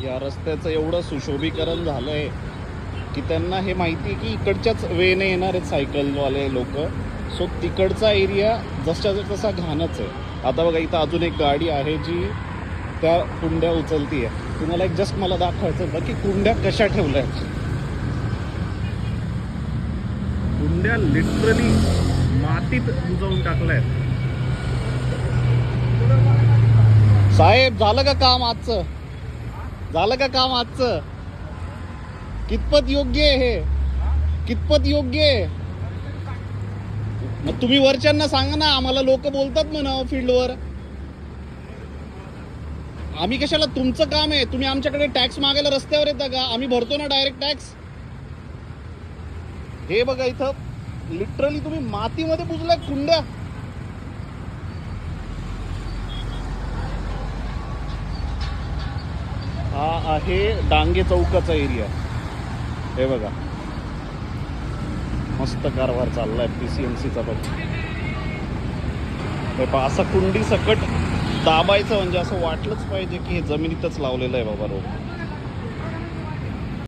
या रस्त्याचं एवढं सुशोभीकरण झालंय की त्यांना हे माहिती आहे की इकडच्याच वेने येणार आहेत सायकलवाले लोक. सो तिकडचा एरिया जसा तसा घाणच आहे. आता बघा इथं अजून एक गाडी आहे जी त्या कुंड्या उचलती आहे. तुम्हाला एक जस्ट मला दाखवायचं होतं की कुंड्या कशा ठेवल्या आहेत. कुंड्या लिटरली मातीत बुजवून टाकल्या आहेत. साहेब झालं का काम आजचं? झालं का काम आजचं? कितपत योग्य आहे हे? कितपत योग्य आहे? मग तुम्ही वरच्यांना सांगा ना, आम्हाला लोक बोलतात म्हणा फील्डवर. आम्ही कशाला? तुमचं काम आहे. तुम्ही आमच्याकडे टॅक्स मागायला रस्त्यावर येता का? आम्ही भरतो ना डायरेक्ट टॅक्स. हे बघा इथं लिटरली तुम्ही मातीमध्ये बुजलाय कुंड्या. हा आहे डांगे चौकाचा एरिया. हे बघा मस्त कारभार चाललाय PCMCचा. बघ असं कुंडी सकट दाबायचं म्हणजे असं वाटलंच पाहिजे की हे जमिनीतच लावलेलं आहे बाबा रोप.